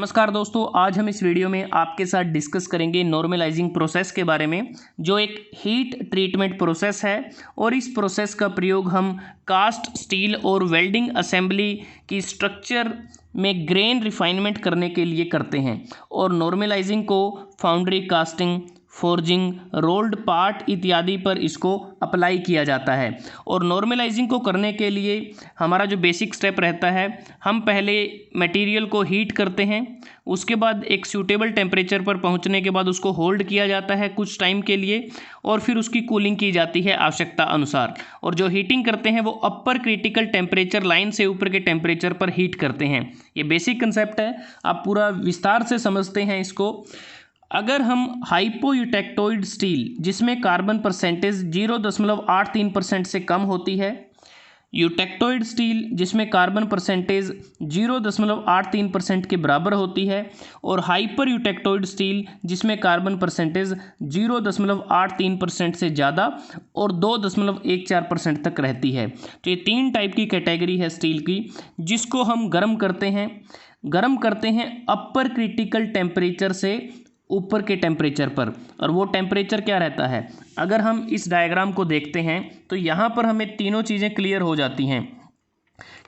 नमस्कार दोस्तों, आज हम इस वीडियो में आपके साथ डिस्कस करेंगे नॉर्मलाइजिंग प्रोसेस के बारे में, जो एक हीट ट्रीटमेंट प्रोसेस है। और इस प्रोसेस का प्रयोग हम कास्ट स्टील और वेल्डिंग असेंबली की स्ट्रक्चर में ग्रेन रिफाइनमेंट करने के लिए करते हैं। और नॉर्मलाइजिंग को foundry casting, forging, rolled part इत्यादि पर इसको अप्लाई किया जाता है। और नॉर्मलाइजिंग को करने के लिए हमारा जो बेसिक स्टेप रहता है, हम पहले मटेरियल को हीट करते हैं, उसके बाद एक सूटेबल टेम्परेचर पर पहुंचने के बाद उसको होल्ड किया जाता है कुछ टाइम के लिए, और फिर उसकी कूलिंग की जाती है आवश्यकता अनुसार। और जो हीटिंग करते हैं वो अपर क्रिटिकल टेम्परेचर लाइन से ऊपर के टेम्परेचर पर हीट करते हैं। ये बेसिक कंसेप्ट है, आप पूरा विस्तार से समझते हैं इसको। अगर हम हाइपोयूटेक्टोइड स्टील, जिसमें कार्बन परसेंटेज 0.83% से कम होती है, यूटेक्टोइड स्टील जिसमें कार्बन परसेंटेज 0.83% के बराबर होती है, और हाइपर यूटेक्टोइड स्टील जिसमें कार्बन परसेंटेज 0.83% से ज़्यादा और 2.14% तक रहती है। तो ये तीन टाइप की कैटेगरी है स्टील की, जिसको हम गर्म करते हैं अपर क्रिटिकल टेम्परेचर से ऊपर के टेम्परेचर पर। और वो टेम्परेचर क्या रहता है, अगर हम इस डायग्राम को देखते हैं तो यहाँ पर हमें तीनों चीज़ें क्लियर हो जाती हैं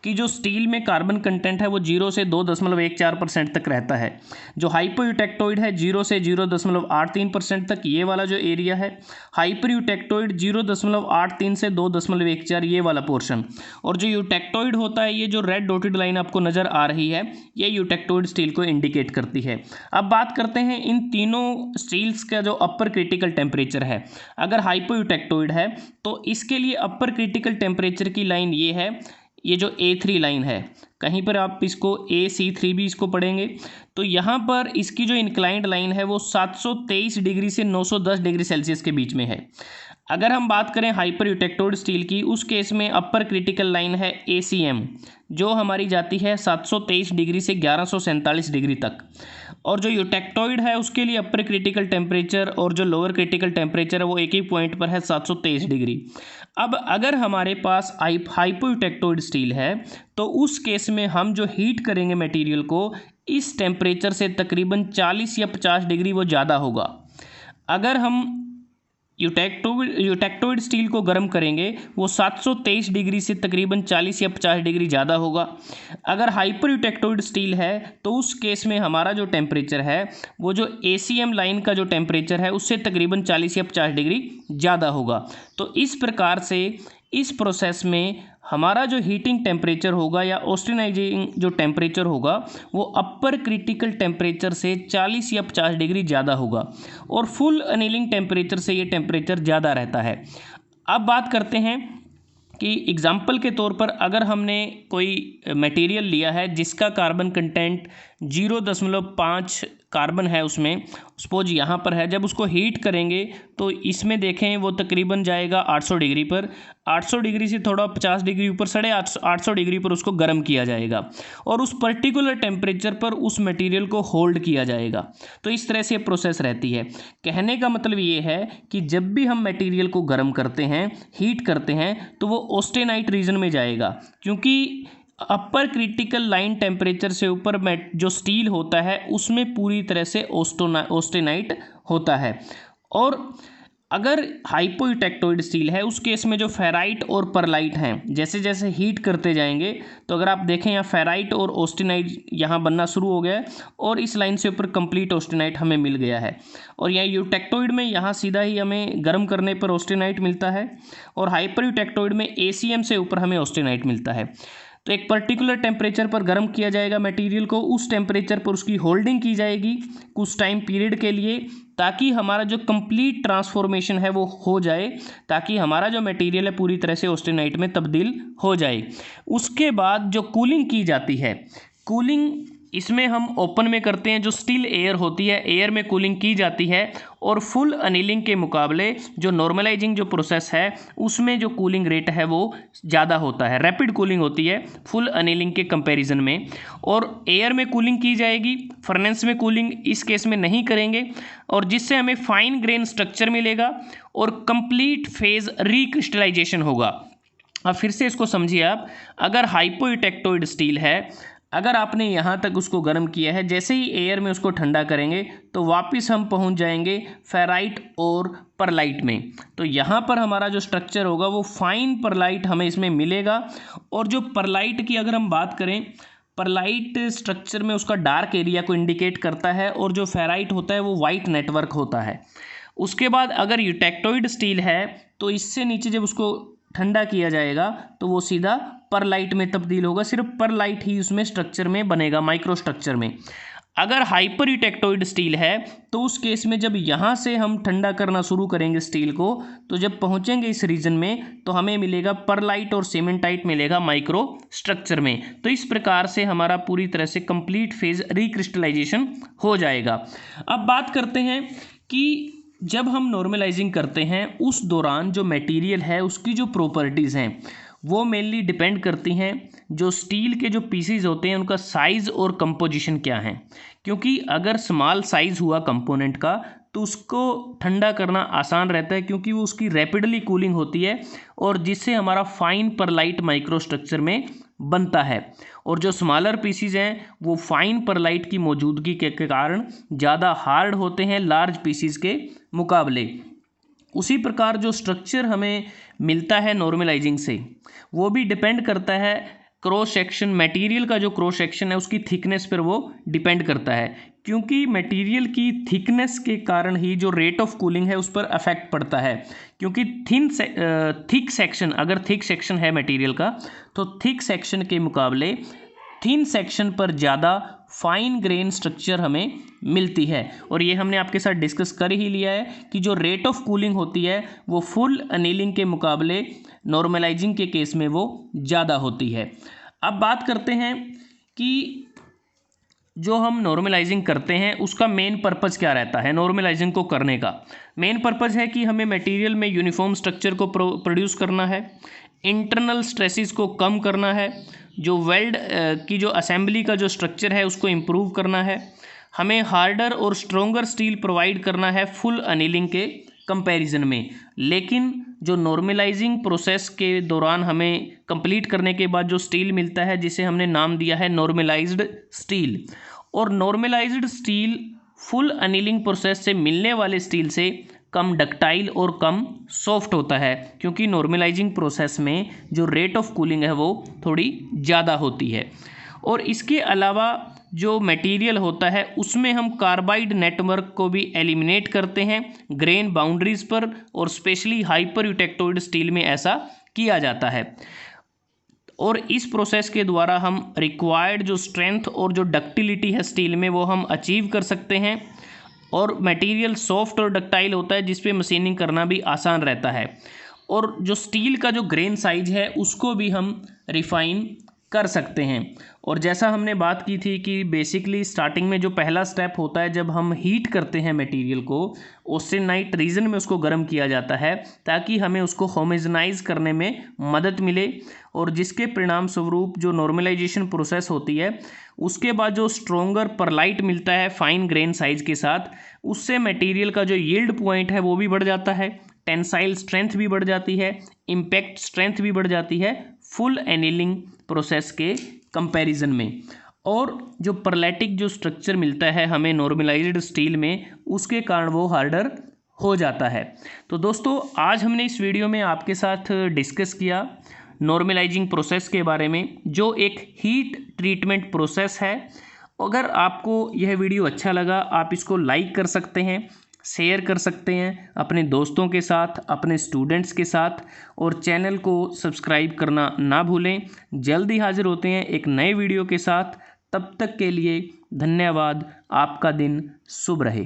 कि जो स्टील में कार्बन कंटेंट है वो 0 से 2.14% तक रहता है। जो हाइपोयूटेक्टोइड है 0 से 0.83% तक, ये वाला जो एरिया है। हाइपर यूटेक्टोइड 0.83 से 2.14, ये वाला पोर्शन। और जो यूटेक्टोइड होता है, ये जो रेड डॉटेड लाइन आपको नज़र आ रही है, ये यूटेक्टोइड स्टील को इंडिकेट करती है। अब बात करते हैं इन तीनों स्टील्स का जो अपर क्रिटिकल टेम्परेचर है। अगर हाइपोयूटेक्टोइड है तो इसके लिए अपर क्रिटिकल टेम्परेचर की लाइन ये है, ये जो A3 लाइन है, कहीं पर आप इसको AC3 भी इसको पढ़ेंगे। तो यहाँ पर इसकी जो इंक्लाइंड लाइन है वो 723 डिग्री से 910 डिग्री सेल्सियस के बीच में है। अगर हम बात करें हाइपर यूटेक्टोइड स्टील की, उस केस में अपर क्रिटिकल लाइन है ACM, जो हमारी जाती है 723 डिग्री से 1147 डिग्री तक। और जो यूटेक्टोइड है उसके लिए अपर क्रिटिकल टेम्परेचर और जो लोअर क्रिटिकल टेम्परेचर है वो एक ही पॉइंट पर है, 723 डिग्री। अब अगर हमारे पास हाइपोयूटेक्टोइड स्टील है तो उस केस में हम जो हीट करेंगे मटेरियल को, इस टेम्परेचर से तकरीबन 40 या 50 डिग्री वो ज़्यादा होगा। अगर हम यूटेक्टोइड स्टील को गर्म करेंगे वो 723 डिग्री से तकरीबन 40 या 50 डिग्री ज़्यादा होगा। अगर हाइपर यूटेक्टोइड स्टील है तो उस केस में हमारा जो टेम्परेचर है वो जो ACM लाइन का जो टेम्परेचर है उससे तकरीबन 40 या 50 डिग्री ज़्यादा होगा। तो इस प्रकार से इस प्रोसेस में हमारा जो हीटिंग टेम्परेचर होगा या ऑस्टेनाइजिंग जो टेम्परेचर होगा वो अपर क्रिटिकल टेम्परेचर से 40 या 50 डिग्री ज़्यादा होगा, और फुल अनिलिंग टेम्परेचर से ये टेम्परेचर ज़्यादा रहता है। अब बात करते हैं कि एग्जाम्पल के तौर पर अगर हमने कोई मटेरियल लिया है जिसका कार्बन कंटेंट 0.5 कार्बन है, उसमें सपोज यहाँ पर है, जब उसको हीट करेंगे तो इसमें देखें वो तकरीबन जाएगा 800 डिग्री पर। 800 डिग्री से थोड़ा 50 डिग्री ऊपर 850 डिग्री पर उसको गर्म किया जाएगा, और उस पर्टिकुलर टेम्परेचर पर उस मटेरियल को होल्ड किया जाएगा। तो इस तरह से प्रोसेस रहती है। कहने का मतलब ये है कि जब भी हम मटेरियल को गर्म करते हैं, हीट करते हैं, तो वो ऑस्टेनाइट रीजन में जाएगा, क्योंकि अपर क्रिटिकल लाइन टेम्परेचर से ऊपर जो स्टील होता है उसमें पूरी तरह से ऑस्टेनाइट होता है। और अगर हाइपोयूटेक्टोइड स्टील है उस केस में जो फेराइट और परलाइट हैं, जैसे जैसे हीट करते जाएंगे तो अगर आप देखें यहाँ फेराइट और ऑस्टेनाइट यहाँ बनना शुरू हो गया है, और इस लाइन से ऊपर कंप्लीट ऑस्टेनाइट हमें मिल गया है। और यहाँ यूटेक्टोइड में यहाँ सीधा ही हमें गर्म करने पर ऑस्टेनाइट मिलता है, और हाइपर यूटेक्टोइड में ACM से ऊपर हमें ऑस्टेनाइट मिलता है। तो एक पर्टिकुलर टेम्परेचर पर गर्म किया जाएगा मटेरियल को, उस टेम्परेचर पर उसकी होल्डिंग की जाएगी कुछ टाइम पीरियड के लिए, ताकि हमारा जो कंप्लीट ट्रांसफॉर्मेशन है वो हो जाए, ताकि हमारा जो मटेरियल है पूरी तरह से ऑस्टेनाइट में तब्दील हो जाए। उसके बाद जो कूलिंग की जाती है, कूलिंग इसमें हम ओपन में करते हैं, जो स्टिल एयर होती है, एयर में कूलिंग की जाती है। और फुल अनिलिंग के मुकाबले जो नॉर्मलाइजिंग जो प्रोसेस है उसमें जो कूलिंग रेट है वो ज़्यादा होता है, रैपिड कूलिंग होती है फुल अनिलिंग के कंपैरिजन में। और एयर में कूलिंग की जाएगी, फर्नेस में कूलिंग इस केस में नहीं करेंगे, और जिससे हमें फाइन ग्रेन स्ट्रक्चर मिलेगा और कंप्लीट फेज रिक्रिस्टलाइजेशन होगा। अब फिर से इसको समझिए आप, अगर हाइपोयूटेक्टोइड स्टील है, अगर आपने यहाँ तक उसको गर्म किया है, जैसे ही एयर में उसको ठंडा करेंगे तो वापस हम पहुँच जाएंगे फेराइट और परलाइट में। तो यहाँ पर हमारा जो स्ट्रक्चर होगा वो फाइन परलाइट हमें इसमें मिलेगा। और जो परलाइट की अगर हम बात करें, परलाइट स्ट्रक्चर में उसका डार्क एरिया को इंडिकेट करता है और जो फेराइट होता है वो वाइट नेटवर्क होता है। उसके बाद अगर यूटेक्टोइड स्टील है तो इससे नीचे जब उसको ठंडा किया जाएगा तो वो सीधा परलाइट में तब्दील होगा, सिर्फ परलाइट ही उसमें स्ट्रक्चर में बनेगा, माइक्रो स्ट्रक्चर में। अगर हाइपर यूटेक्टोइड स्टील है तो उस केस में जब यहाँ से हम ठंडा करना शुरू करेंगे स्टील को, तो जब पहुँचेंगे इस रीजन में तो हमें मिलेगा परलाइट और सीमेंटाइट मिलेगा माइक्रो स्ट्रक्चर में। तो इस प्रकार से हमारा पूरी तरह से कंप्लीट फेज रिक्रिस्टलाइजेशन हो जाएगा। अब बात करते हैं कि जब हम नॉर्मलाइजिंग करते हैं उस दौरान जो मटेरियल है उसकी जो प्रॉपर्टीज़ हैं वो मेनली डिपेंड करती हैं जो स्टील के जो पीसीज होते हैं उनका साइज़ और कंपोजिशन क्या है। क्योंकि अगर स्मॉल साइज़ हुआ कंपोनेंट का तो उसको ठंडा करना आसान रहता है, क्योंकि वो उसकी रैपिडली कूलिंग होती है और जिससे हमारा फाइन परलाइट माइक्रो स्ट्रक्चर में बनता है। और जो स्मॉलर पीसीज हैं वो फाइन परलाइट की मौजूदगी के कारण ज़्यादा हार्ड होते हैं लार्ज पीसीज के मुकाबले। उसी प्रकार जो स्ट्रक्चर हमें मिलता है नॉर्मलाइजिंग से वो भी डिपेंड करता है क्रॉस सेक्शन, मटेरियल का जो क्रॉस सेक्शन है उसकी थिकनेस पर वो डिपेंड करता है। क्योंकि मटेरियल की थिकनेस के कारण ही जो रेट ऑफ कूलिंग है उस पर अफेक्ट पड़ता है। क्योंकि थिक सेक्शन, अगर थिक सेक्शन है मटेरियल का तो थिक सेक्शन के मुकाबले थिन सेक्शन पर ज़्यादा फाइन ग्रेन स्ट्रक्चर हमें मिलती है। और ये हमने आपके साथ डिस्कस कर ही लिया है कि जो रेट ऑफ कूलिंग होती है वो फुल अनीलिंग के मुकाबले नॉर्मलाइजिंग के केस में वो ज़्यादा होती है। अब बात करते हैं कि जो हम नॉर्मलाइजिंग करते हैं उसका मेन पर्पज़ क्या रहता है। नॉर्मलाइजिंग को करने का मेन पर्पज़ है कि हमें मटेरियल में यूनिफॉर्म स्ट्रक्चर को प्रोड्यूस करना है, इंटरनल स्ट्रेसेस को कम करना है, जो वेल्ड की जो असेंबली का जो स्ट्रक्चर है उसको इम्प्रूव करना है, हमें हार्डर और स्ट्रोंगर स्टील प्रोवाइड करना है फुल अनीलिंग के कंपैरिजन में। लेकिन जो नॉर्मलाइजिंग प्रोसेस के दौरान हमें कंप्लीट करने के बाद जो स्टील मिलता है जिसे हमने नाम दिया है नॉर्मलाइज्ड स्टील, और normalised steel full annealing process से मिलने वाले स्टील से कम डक्टाइल और कम सॉफ्ट होता है। क्योंकि नॉर्मलाइजिंग प्रोसेस में जो रेट ऑफ कूलिंग है वो थोड़ी ज़्यादा होती है। और इसके अलावा जो मटेरियल होता है उसमें हम कार्बाइड नेटवर्क को भी एलिमिनेट करते हैं ग्रेन बाउंड्रीज पर, और स्पेशली हाइपर यूटेक्टोइड स्टील में ऐसा किया जाता है। और इस प्रोसेस के द्वारा हम रिक्वायर्ड जो स्ट्रेंथ और जो डक्टिलिटी है स्टील में वो हम अचीव कर सकते हैं। और मटेरियल सॉफ्ट और डक्टाइल होता है जिस पे मशीनिंग करना भी आसान रहता है। और जो स्टील का जो ग्रेन साइज है उसको भी हम रिफाइन कर सकते हैं। और जैसा हमने बात की थी कि बेसिकली स्टार्टिंग में जो पहला स्टेप होता है जब हम हीट करते हैं मटेरियल को, ऑस्टेनाइट रीजन में उसको गर्म किया जाता है ताकि हमें उसको होमोजेनाइज करने में मदद मिले, और जिसके परिणाम स्वरूप जो नॉर्मलाइजेशन प्रोसेस होती है उसके बाद जो स्ट्रोंगर परलाइट मिलता है फाइन ग्रेन साइज के साथ, उससे मटेरियल का जो यील्ड पॉइंट है वो भी बढ़ जाता है, टेंसाइल स्ट्रेंथ भी बढ़ जाती है, इम्पैक्ट स्ट्रेंथ भी बढ़ जाती है फुल एनीलिंग प्रोसेस के कंपैरिजन में। और जो परलैटिक जो स्ट्रक्चर मिलता है हमें नॉर्मलाइज्ड स्टील में, उसके कारण वो हार्डर हो जाता है। तो दोस्तों आज हमने इस वीडियो में आपके साथ डिस्कस किया नॉर्मलाइजिंग प्रोसेस के बारे में, जो एक हीट ट्रीटमेंट प्रोसेस है। अगर आपको यह वीडियो अच्छा लगा आप इसको लाइक कर सकते हैं, शेयर कर सकते हैं अपने दोस्तों के साथ, अपने स्टूडेंट्स के साथ, और चैनल को सब्सक्राइब करना ना भूलें। जल्दी हाजिर होते हैं एक नए वीडियो के साथ, तब तक के लिए धन्यवाद। आपका दिन शुभ रहे।